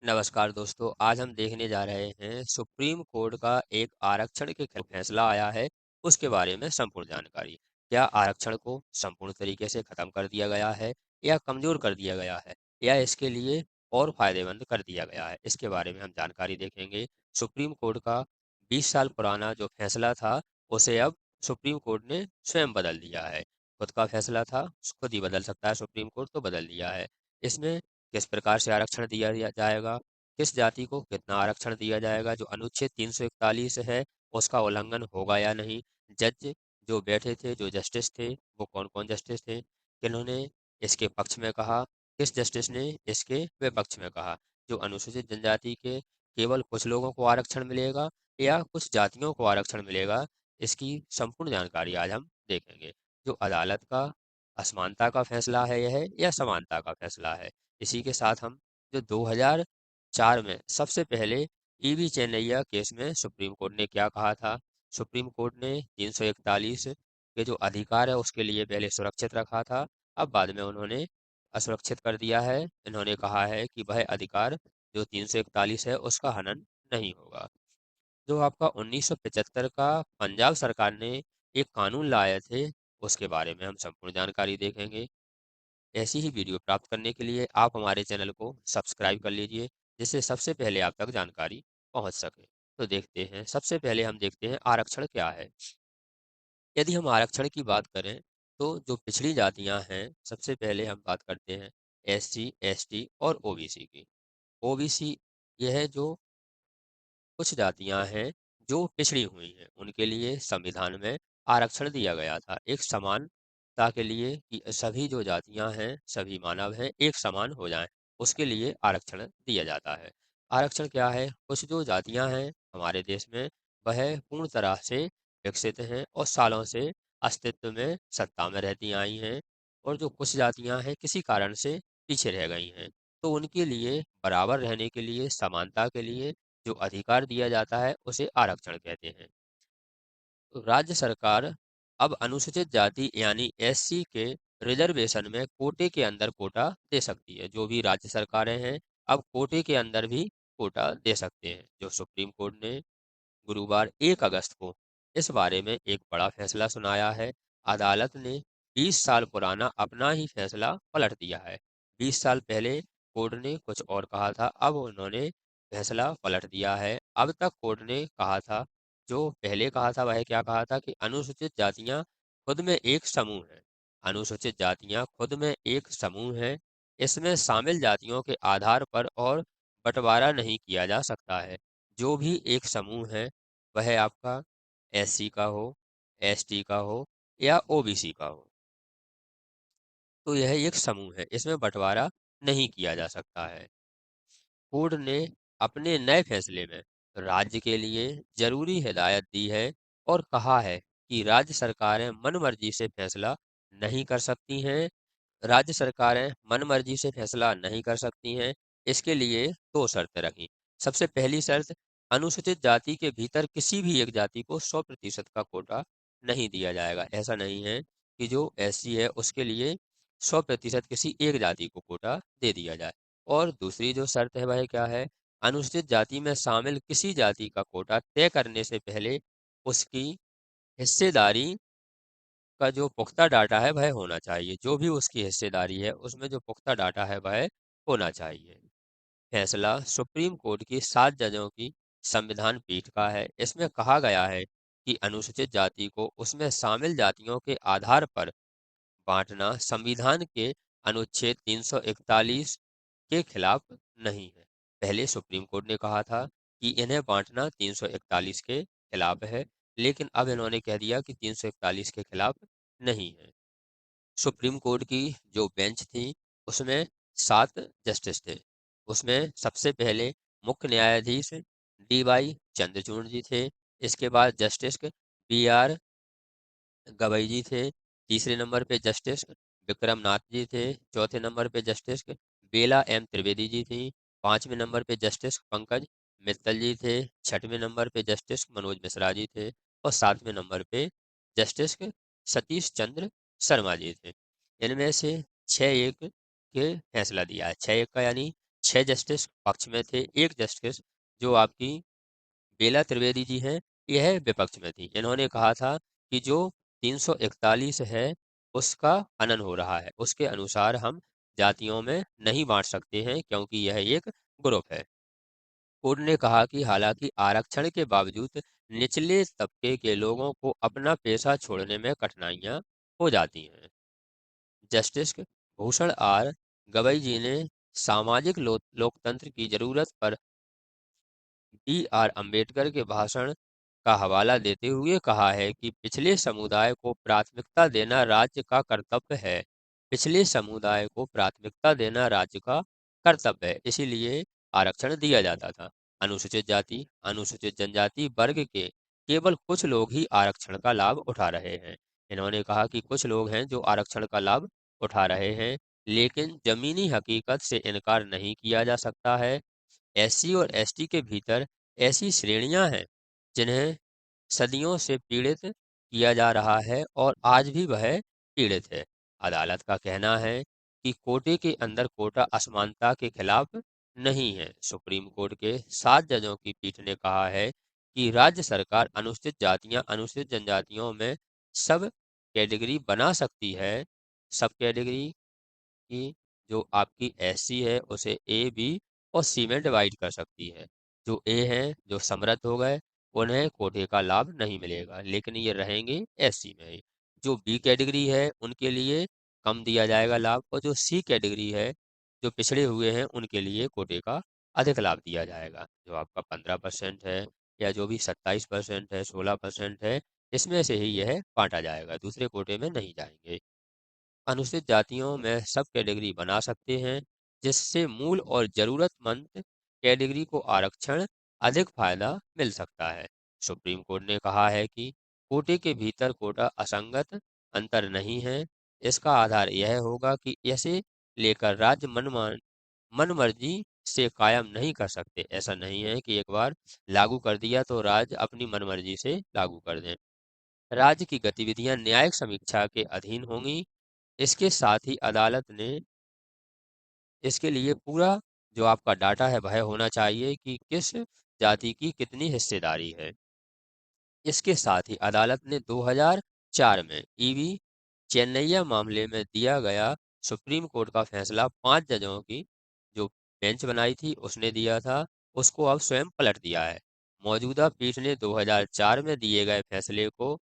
नमस्कार दोस्तों, आज हम देखने जा रहे हैं सुप्रीम कोर्ट का एक आरक्षण के खिलाफ फैसला आया है, उसके बारे में संपूर्ण जानकारी। क्या आरक्षण को संपूर्ण तरीके से खत्म कर दिया गया है या कमजोर कर दिया गया है या इसके लिए और फायदेमंद कर दिया गया है? इसके बारे में हम जानकारी देखेंगे। सुप्रीम कोर्ट का 20 साल पुराना जो फैसला था, उसे अब सुप्रीम कोर्ट ने स्वयं बदल दिया है। खुद का फैसला था, खुद ही बदल सकता है सुप्रीम कोर्ट, तो बदल दिया है। इसमें किस प्रकार से आरक्षण दिया दिया जाएगा, किस जाति को कितना आरक्षण दिया जाएगा, जो अनुच्छेद 341 है उसका उल्लंघन होगा या नहीं, जज जो बैठे थे, जो जस्टिस थे, वो कौन कौन जस्टिस थे, किन्होंने इसके पक्ष में कहा, किस जस्टिस ने इसके विपक्ष में कहा, जो अनुसूचित जनजाति के केवल कुछ लोगों को आरक्षण मिलेगा या कुछ जातियों को आरक्षण मिलेगा, इसकी संपूर्ण जानकारी आज हम देखेंगे। जो अदालत का असमानता का फैसला है यह या समानता का फैसला है। इसी के साथ हम जो 2004 में सबसे पहले ईवी चेन्नैया केस में सुप्रीम कोर्ट ने क्या कहा था। सुप्रीम कोर्ट ने 341 के जो अधिकार है उसके लिए पहले सुरक्षित रखा था, अब बाद में उन्होंने असुरक्षित कर दिया है। इन्होंने कहा है कि वह अधिकार जो 341 है उसका हनन नहीं होगा। जो आपका 1975 का पंजाब सरकार ने एक कानून लाए थे, उसके बारे में हम संपूर्ण जानकारी देखेंगे। ऐसी ही वीडियो प्राप्त करने के लिए आप हमारे चैनल को सब्सक्राइब कर लीजिए, जिससे सबसे पहले आप तक जानकारी पहुंच सके। तो देखते हैं, सबसे पहले हम देखते हैं आरक्षण क्या है। यदि हम आरक्षण की बात करें, तो जो पिछड़ी जातियां हैं, सबसे पहले हम बात करते हैं एससी, एसटी और ओबीसी की। ओबीसी यह जो कुछ जातियां हैं जो पिछड़ी हुई हैं, उनके लिए संविधान में आरक्षण दिया गया था, एक समानता के लिए कि सभी जो जातियां हैं, सभी मानव हैं, एक समान हो जाएं, उसके लिए आरक्षण दिया जाता है। आरक्षण क्या है? कुछ जो जातियां हैं हमारे देश में, वह पूर्ण तरह से विकसित हैं और सालों से अस्तित्व में सत्ता में रहती आई हैं, और जो कुछ जातियां हैं किसी कारण से पीछे रह गई हैं, तो उनके लिए बराबर रहने के लिए, समानता के लिए जो अधिकार दिया जाता है उसे आरक्षण कहते हैं। तो राज्य सरकार अब अनुसूचित जाति यानी एससी के रिजर्वेशन में कोटे के अंदर कोटा दे सकती है। जो भी राज्य सरकारें हैं, अब कोटे के अंदर भी कोटा दे सकते हैं। जो सुप्रीम कोर्ट ने गुरुवार 1 अगस्त को इस बारे में एक बड़ा फैसला सुनाया है। अदालत ने 20 साल पुराना अपना ही फैसला पलट दिया है। 20 साल पहले कोर्ट ने कुछ और कहा था, अब उन्होंने फैसला पलट दिया है। अब तक कोर्ट ने कहा था, जो पहले कहा था वह क्या कहा था, कि अनुसूचित जातियां खुद में एक समूह है। अनुसूचित जातियां खुद में एक समूह है, इसमें शामिल जातियों के आधार पर और बंटवारा नहीं किया जा सकता है। जो भी एक समूह है, वह आपका एससी का हो, एसटी का हो या ओबीसी का हो, तो यह एक समूह है, इसमें बंटवारा नहीं किया जा सकता है। कोर्ट ने अपने नए फैसले में राज्य के लिए जरूरी हिदायत दी है और कहा है कि राज्य सरकारें मनमर्जी से फैसला नहीं कर सकती हैं। राज्य सरकारें मनमर्जी से फैसला नहीं कर सकती हैं। इसके लिए दो शर्तें रखी। सबसे पहली शर्त, अनुसूचित जाति के भीतर किसी भी एक जाति को 100% का कोटा नहीं दिया जाएगा। ऐसा नहीं है कि जो एससी है उसके लिए 100% किसी एक जाति को कोटा दे दिया जाए। और दूसरी जो शर्त है वह क्या है, अनुसूचित जाति में शामिल किसी जाति का कोटा तय करने से पहले उसकी हिस्सेदारी का जो पुख्ता डाटा है वह होना चाहिए। जो भी उसकी हिस्सेदारी है उसमें जो पुख्ता डाटा है वह होना चाहिए। फैसला सुप्रीम कोर्ट की 7 जजों की संविधान पीठ का है। इसमें कहा गया है कि अनुसूचित जाति को उसमें शामिल जातियों के आधार पर बांटना संविधान के अनुच्छेद 341 के खिलाफ नहीं है। पहले सुप्रीम कोर्ट ने कहा था कि इन्हें बांटना 341 के खिलाफ है, लेकिन अब इन्होंने कह दिया कि 341 के खिलाफ नहीं है। सुप्रीम कोर्ट की जो बेंच थी, उसमें 7 जस्टिस थे। उसमें सबसे पहले मुख्य न्यायाधीश डी वाई चंद्रचूड़ जी थे। इसके बाद जस्टिस बी आर गवई जी थे। तीसरे नंबर पे जस्टिस विक्रम नाथ जी थे। चौथे नंबर पे जस्टिस बेला एम त्रिवेदी जी थी। पांचवें नंबर पे जस्टिस पंकज मित्तल जी थे। छठवें नंबर पे जस्टिस मनोज मिश्रा जी थे। और सातवें नंबर पे जस्टिस सतीश चंद्र शर्मा जी थे। इनमें से 6-1 के फैसला दिया है। 6-1 का यानी 6 जस्टिस पक्ष में थे, 1 जस्टिस जो आपकी बेला त्रिवेदी जी हैं, यह विपक्ष में थी। इन्होंने कहा था कि जो 341 है, उसका हनन हो रहा है। उसके अनुसार हम जातियों में नहीं बाँट सकते हैं क्योंकि यह एक ग्रुप है। कोर्ट ने कहा कि हालांकि आरक्षण के बावजूद निचले तबके के लोगों को अपना पेशा छोड़ने में कठिनाइयां हो जाती हैं। जस्टिस भूषण आर गवई जी ने सामाजिक लोकतंत्र की जरूरत पर बी.आर. अम्बेडकर के भाषण का हवाला देते हुए कहा है कि पिछले समुदाय को प्राथमिकता देना राज्य का कर्तव्य है। पिछले समुदाय को प्राथमिकता देना राज्य का कर्तव्य है, इसीलिए आरक्षण दिया जाता था। अनुसूचित जाति, अनुसूचित जनजाति वर्ग के केवल कुछ लोग ही आरक्षण का लाभ उठा रहे हैं। इन्होंने कहा कि कुछ लोग हैं जो आरक्षण का लाभ उठा रहे हैं, लेकिन जमीनी हकीकत से इनकार नहीं किया जा सकता है। एससी और एसटी के भीतर ऐसी श्रेणियां हैं जिन्हें सदियों से पीड़ित किया जा रहा है और आज भी वह पीड़ित है। अदालत का कहना है कि कोटे के अंदर कोटा असमानता के खिलाफ नहीं है। सुप्रीम कोर्ट के 7 जजों की पीठ ने कहा है कि राज्य सरकार अनुसूचित जातियां, अनुसूचित जनजातियों में सब कैटेगरी बना सकती है। सब कैटेगरी कि जो आपकी एससी है उसे ए, बी और सी में डिवाइड कर सकती है। जो ए हैं, जो समृद्ध हो गए, उन्हें कोटे का लाभ नहीं मिलेगा, लेकिन ये रहेंगे एससी में ही। जो बी कैटेगरी है, उनके लिए कम दिया जाएगा लाभ, और जो सी कैटेगरी है, जो पिछड़े हुए हैं, उनके लिए कोटे का अधिक लाभ दिया जाएगा। जो आपका 15% है या जो भी 27% है, 16% है, इसमें से ही यह बांटा जाएगा, दूसरे कोटे में नहीं जाएंगे। अनुसूचित जातियों में सब कैटेगरी बना सकते हैं, जिससे मूल और जरूरतमंद कैटेगरी को आरक्षण अधिक फायदा मिल सकता है। सुप्रीम कोर्ट ने कहा है कि कोटे के भीतर कोटा असंगत अंतर नहीं है। इसका आधार यह होगा कि इसे लेकर राज्य मनमर्जी से कायम नहीं कर सकते। ऐसा नहीं है कि एक बार लागू कर दिया तो राज्य अपनी मनमर्जी से लागू कर दें। राज्य की गतिविधियां न्यायिक समीक्षा के अधीन होंगी। इसके साथ ही अदालत ने इसके लिए पूरा जो आपका डाटा है वह होना चाहिए कि किस जाति की कितनी हिस्सेदारी है। इसके साथ ही अदालत ने 2004 में ईवी चेन्नैया मामले में दिया गया सुप्रीम कोर्ट का फैसला 5 जजों की जो बेंच बनाई थी उसने दिया था, उसको अब स्वयं पलट दिया है। मौजूदा पीठ ने 2004 में दिए गए फैसले को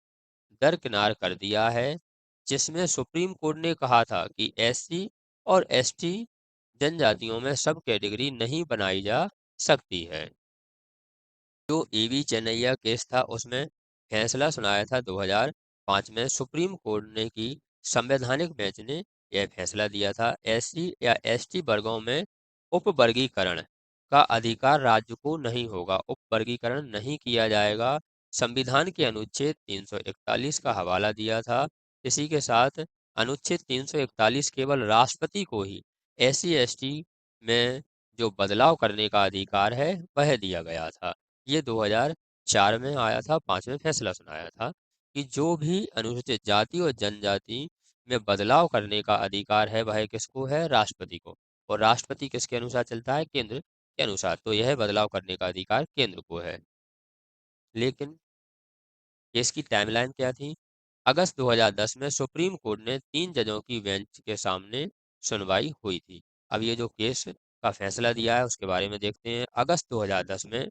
दरकिनार कर दिया है, जिसमें सुप्रीम कोर्ट ने कहा था कि एससी और एसटी जनजातियों में सब कैटेगरी नहीं बनाई जा सकती है। जो ईवी चेन्नैया केस था उसमें फैसला सुनाया था 2005 में सुप्रीम कोर्ट ने की संवैधानिक बेंच ने यह फैसला दिया था, एससी या एसटी वर्गों में उपवर्गीकरण का अधिकार राज्य को नहीं होगा। उपवर्गीकरण नहीं किया जाएगा। संविधान के अनुच्छेद 341 का हवाला दिया था। इसी के साथ अनुच्छेद 341 केवल राष्ट्रपति को ही एससी एसटी में जो बदलाव करने का अधिकार है वह दिया गया था। ये 2004 में आया था, 5 में फैसला सुनाया था कि जो भी अनुसूचित जाति और जनजाति में बदलाव करने का अधिकार है वह किसको है? राष्ट्रपति को। और राष्ट्रपति किसके अनुसार चलता है? केंद्र के अनुसार। तो यह बदलाव करने का अधिकार केंद्र को है। लेकिन केस की टाइमलाइन क्या थी? अगस्त 2010 में सुप्रीम कोर्ट ने 3 जजों की बेंच के सामने सुनवाई हुई थी। अब ये जो केस का फैसला दिया है उसके बारे में देखते हैं। अगस्त 2010 में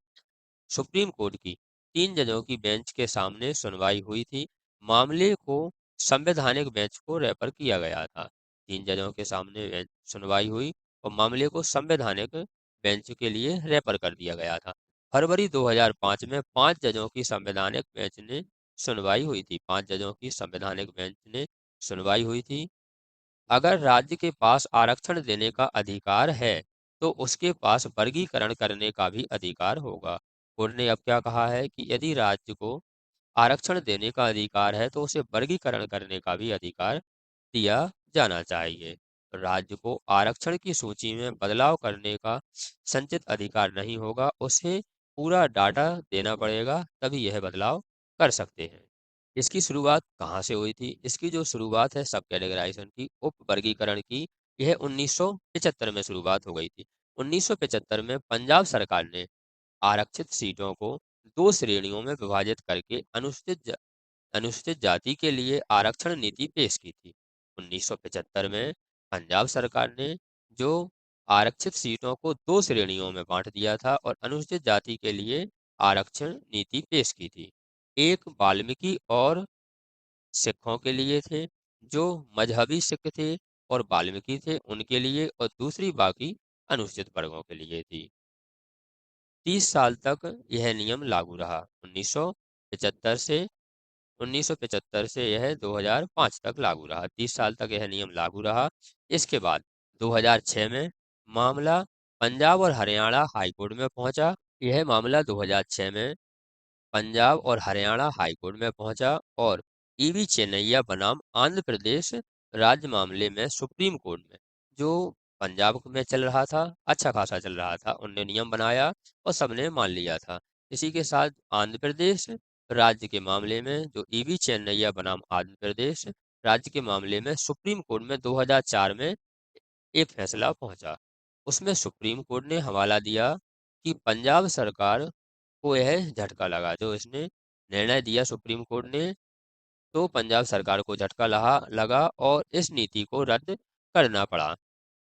सुप्रीम कोर्ट की 3 जजों की बेंच के सामने सुनवाई हुई थी। मामले को संवैधानिक बेंच को रेफर किया गया था। 3 जजों के सामने सुनवाई हुई और मामले को संवैधानिक बेंच के लिए रेफर कर दिया गया था। फरवरी 2005 में 5 जजों की संवैधानिक बेंच ने सुनवाई हुई थी। 5 जजों की संवैधानिक बेंच ने सुनवाई हुई थी। अगर राज्य के पास आरक्षण देने का अधिकार है तो उसके पास वर्गीकरण करने का भी अधिकार होगा। कोर्ट ने अब क्या कहा है कि यदि राज्य को आरक्षण देने का अधिकार है तो उसे वर्गीकरण करने का भी अधिकार दिया जाना चाहिए। राज्य को आरक्षण की सूची में बदलाव करने का संचित अधिकार नहीं होगा, उसे पूरा डाटा देना पड़ेगा तभी यह बदलाव कर सकते हैं। इसकी शुरुआत कहाँ से हुई थी? इसकी जो शुरुआत है सब कैटेगराइजेशन की, उप वर्गीकरण की, यह 1975 में शुरुआत हो गई थी। 1975 में पंजाब सरकार ने आरक्षित सीटों को दो श्रेणियों में विभाजित करके अनुसूचित जाति के लिए आरक्षण नीति पेश की थी। 1975 में पंजाब सरकार ने जो आरक्षित सीटों को दो श्रेणियों में बांट दिया था और अनुसूचित जाति के लिए आरक्षण नीति पेश की थी। एक वाल्मीकि और सिखों के लिए थे, जो मजहबी सिख थे और वाल्मीकि थे उनके लिए, और दूसरी बाकी अनुसूचित वर्गों के लिए थी। 30 साल तक यह नियम लागू रहा। 1975 से 1975 से यह 2005 तक लागू रहा। 30 साल तक यह नियम लागू रहा। इसके बाद 2006 में मामला पंजाब और हरियाणा हाई कोर्ट में पहुंचा। यह मामला 2006 में पंजाब और हरियाणा हाई कोर्ट में पहुंचा और ईवी चेन्नैया बनाम आंध्र प्रदेश राज्य मामले में सुप्रीम कोर्ट में, जो पंजाब में चल रहा था, अच्छा खासा चल रहा था, उनने नियम बनाया और सबने मान लिया था। इसी के साथ आंध्र प्रदेश राज्य के मामले में, जो ईवी चेन्नैया बनाम आंध्र प्रदेश राज्य के मामले में सुप्रीम कोर्ट में 2004 में एक फैसला पहुंचा। उसमें सुप्रीम कोर्ट ने हवाला दिया कि पंजाब सरकार को यह झटका लगा। जो इसने निर्णय दिया सुप्रीम कोर्ट ने, तो पंजाब सरकार को झटका लगा और इस नीति को रद्द करना पड़ा।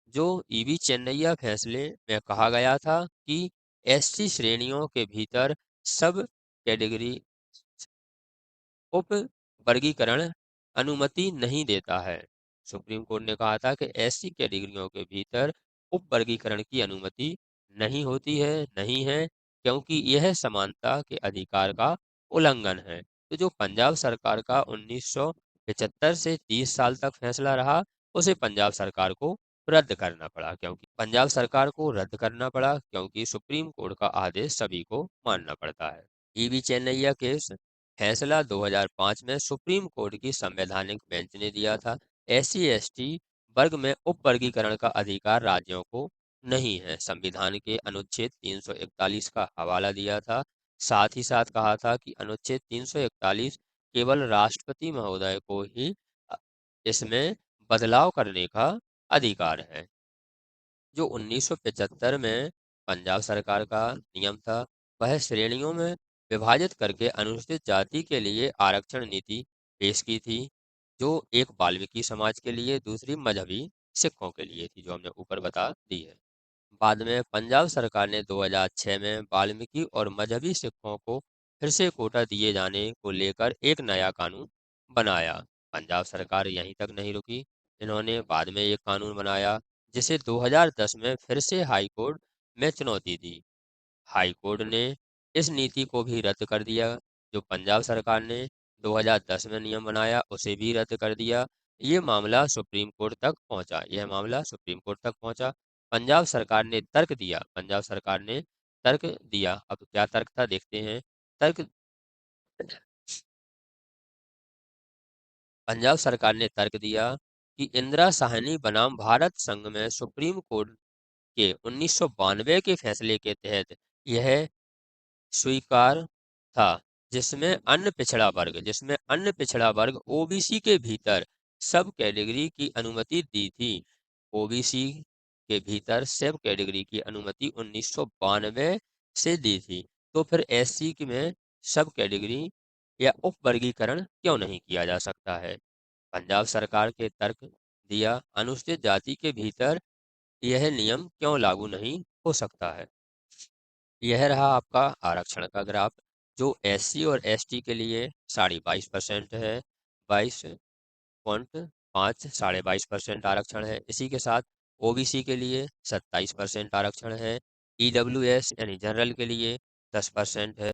जो ईवी चेन्नैया फैसले में कहा गया था कि एससी श्रेणियों के भीतर सब कैटेगरी उप वर्गीकरण अनुमति नहीं देता है। सुप्रीम कोर्ट ने कहा था कि ऐसी कैटेगरियों के भीतर उप वर्गीकरण की अनुमति नहीं होती है, नहीं है, क्योंकि यह समानता के अधिकार का उल्लंघन है। तो जो पंजाब सरकार का 1975 से 30 साल तक फैसला रहा, उसे पंजाब सरकार को रद्द करना पड़ा। क्योंकि पंजाब सरकार को रद्द करना पड़ा क्योंकि सुप्रीम कोर्ट का आदेश सभी को मानना पड़ता है। ईवी चेन्नैया केस फैसला 2005 में सुप्रीम कोर्ट की संवैधानिक बेंच ने दिया था। एससी एसटी वर्ग में उप वर्गीकरण का अधिकार राज्यों को नहीं है। संविधान के अनुच्छेद 341 का हवाला दिया था। साथ ही साथ कहा था कि अनुच्छेद 341 केवल राष्ट्रपति महोदय को ही अ, इसमें बदलाव करने का अधिकार है। जो 1975 में पंजाब सरकार का नियम था, वह श्रेणियों में विभाजित करके अनुसूचित जाति के लिए आरक्षण नीति पेश की थी, जो एक वाल्मीकि समाज के लिए, दूसरी मजहबी सिखों के लिए थी, जो हमने ऊपर बता दी है। बाद में पंजाब सरकार ने 2006 में वाल्मीकि और मजहबी सिखों को फिर से कोटा दिए जाने को लेकर एक नया कानून बनाया। पंजाब सरकार यहीं तक नहीं रुकी, इन्होंने बाद में एक कानून बनाया जिसे 2010 में फिर से हाई कोर्ट में चुनौती दी। हाई कोर्ट ने इस नीति को भी रद्द कर दिया। जो पंजाब सरकार ने 2010 में नियम बनाया, उसे भी रद्द कर दिया। ये मामला सुप्रीम कोर्ट तक पहुंचा। यह मामला सुप्रीम कोर्ट तक पहुंचा। पंजाब सरकार ने तर्क दिया। पंजाब सरकार ने तर्क दिया। अब क्या तर्क था, देखते हैं। तर्क पंजाब सरकार ने तर्क दिया कि इंदिरा साहनी बनाम भारत संघ में सुप्रीम कोर्ट के 1992 के फैसले के तहत यह स्वीकार था, जिसमें अन्य पिछड़ा वर्ग ओबीसी के भीतर सब कैटेगरी की अनुमति दी थी। ओबीसी के भीतर सब कैटेगरी की अनुमति 1992 से दी थी। तो फिर एससी में सब कैटेगरी या उप वर्गीकरण क्यों नहीं किया जा सकता है? पंजाब सरकार के तर्क दिया, अनुसूचित जाति के भीतर यह नियम क्यों लागू नहीं हो सकता है। यह रहा आपका आरक्षण का ग्राफ, जो एससी और एसटी के लिए 22.5% है। 22.5 22.5% आरक्षण है। इसी के साथ ओबीसी के लिए 27% आरक्षण है। ईडब्ल्यूएस यानी जनरल के लिए 10% है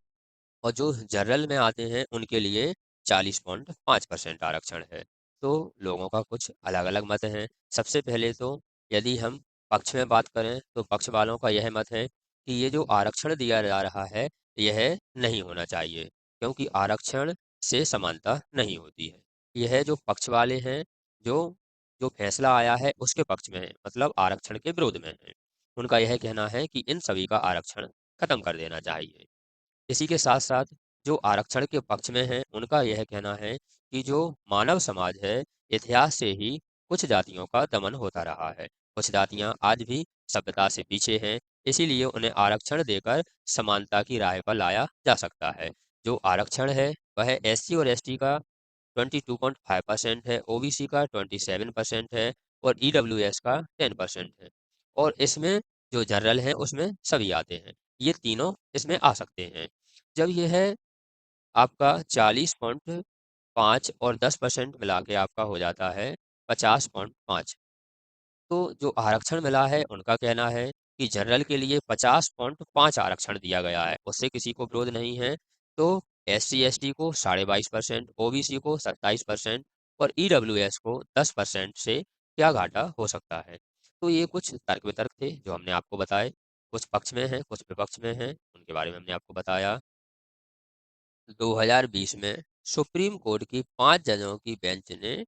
और जो जनरल में आते हैं उनके लिए 40.5% आरक्षण है। तो लोगों का कुछ अलग अलग मत हैं। सबसे पहले तो यदि हम पक्ष में बात करें तो पक्ष वालों का यह मत है कि ये जो आरक्षण दिया जा रहा है, यह नहीं होना चाहिए, क्योंकि आरक्षण से समानता नहीं होती है। यह जो पक्ष वाले हैं, जो जो फैसला आया है उसके पक्ष में है, मतलब आरक्षण के विरोध में है। उनका यह कहना है कि इन सभी का आरक्षण खत्म कर देना चाहिए। इसी के साथ साथ जो आरक्षण के पक्ष में है, उनका यह कहना है कि जो मानव समाज है, इतिहास से ही कुछ जातियों का दमन होता रहा है। कुछ जातियां आज भी सभ्यता से पीछे हैं, इसीलिए उन्हें आरक्षण देकर समानता की राह पर लाया जा सकता है। जो आरक्षण है वह एससी और एसटी का 22.5% है, ओबीसी का 27% है और ईडब्ल्यूएस का 10% है। और इसमें जो जनरल है उसमें सभी आते हैं। ये तीनों इसमें आ सकते हैं। जब यह आपका 40.5 और 10% मिला के आपका हो जाता है 50.5। तो जो आरक्षण मिला है उनका कहना है कि जनरल के लिए 50.5 आरक्षण दिया गया है, उससे किसी को विरोध नहीं है। तो एससी एसटी को 22.5%, ओबीसी को 27% और ईडब्ल्यूएस को 10% से क्या घाटा हो सकता है। तो ये कुछ तर्क वितर्क थे जो हमने आपको बताए। कुछ पक्ष में हैं, कुछ विपक्ष में हैं, उनके बारे में हमने आपको बताया। 2020 में सुप्रीम कोर्ट की 5 जजों की बेंच ने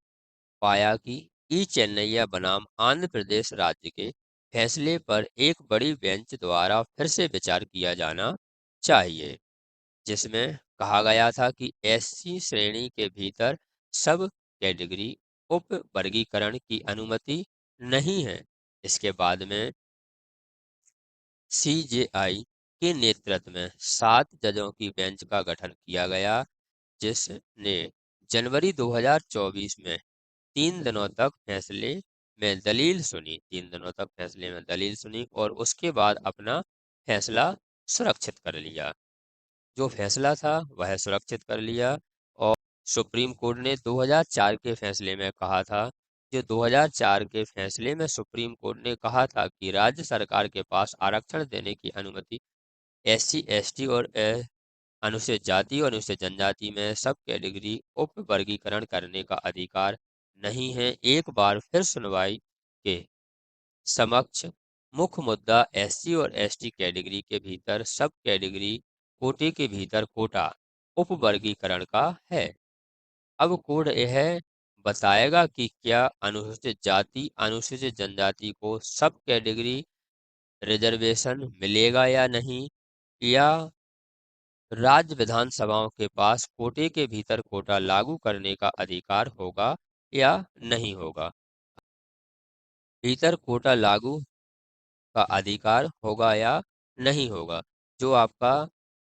पाया कि ई चेन्नैया बनाम आंध्र प्रदेश राज्य के फैसले पर एक बड़ी बेंच द्वारा फिर से विचार किया जाना चाहिए, जिसमें कहा गया था कि एससी श्रेणी के भीतर सब कैटेगरी उप वर्गीकरण की अनुमति नहीं है। इसके बाद में सीजेआई के नेतृत्व में 7 जजों की बेंच का गठन किया गया, जिसने जनवरी 2024 में 3 दिनों तक फैसले में दलील सुनी और उसके बाद अपना फैसला सुरक्षित कर लिया। जो फैसला था वह सुरक्षित कर लिया। और सुप्रीम कोर्ट ने 2004 के फैसले में कहा था, जो 2004 के फैसले में सुप्रीम कोर्ट ने कहा था कि राज्य सरकार के पास आरक्षण देने की अनुमति एससी एसटी और अनुसूचित जाति और अनुसूचित जनजाति में सब कैटेगरी उप वर्गीकरण करने का अधिकार नहीं है। एक बार फिर सुनवाई के समक्ष मुख्य मुद्दा एससी और एसटी कैटेगरी के भीतर सब कैटेगरी कोटे के भीतर कोटा उप वर्गीकरण का है। अब कोड यह बताएगा कि क्या अनुसूचित जाति अनुसूचित जनजाति को सब कैटेगरी रिजर्वेशन मिलेगा या नहीं, या राज्य विधानसभाओं के पास कोटे के भीतर कोटा लागू करने का अधिकार होगा या नहीं होगा। भीतर कोटा लागू का अधिकार होगा या नहीं होगा। जो आपका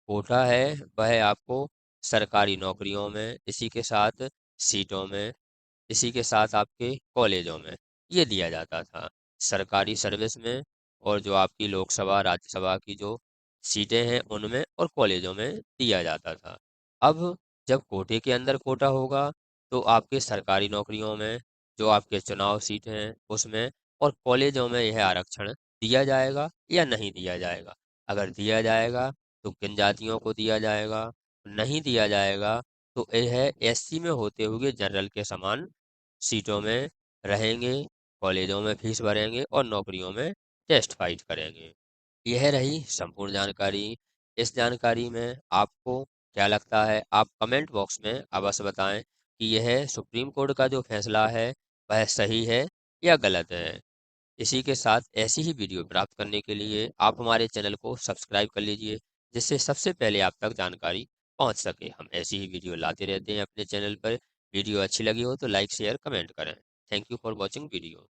कोटा है वह आपको सरकारी नौकरियों में, इसी के साथ सीटों में, इसी के साथ आपके कॉलेजों में ये दिया जाता था। सरकारी सर्विस में और जो आपकी लोकसभा राज्यसभा की जो सीटें हैं उनमें और कॉलेजों में दिया जाता था। अब जब कोटे के अंदर कोटा होगा तो आपके सरकारी नौकरियों में, जो आपके चुनाव सीट हैं उसमें और कॉलेजों में यह आरक्षण दिया जाएगा या नहीं दिया जाएगा। अगर दिया जाएगा तो किन जातियों को दिया जाएगा, नहीं दिया जाएगा तो यह एससी में होते हुए जनरल के समान सीटों में रहेंगे, कॉलेजों में फीस भरेंगे और नौकरियों में टेस्ट फाइट करेंगे। यह रही संपूर्ण जानकारी। इस जानकारी में आपको क्या लगता है, आप कमेंट बॉक्स में अवश्य बताएं कि यह सुप्रीम कोर्ट का जो फैसला है वह सही है या गलत है। इसी के साथ ऐसी ही वीडियो प्राप्त करने के लिए आप हमारे चैनल को सब्सक्राइब कर लीजिए, जिससे सबसे पहले आप तक जानकारी पहुंच सके। हम ऐसी ही वीडियो लाते रहते हैं अपने चैनल पर। वीडियो अच्छी लगी हो तो लाइक शेयर कमेंट करें। Thank you for watching video.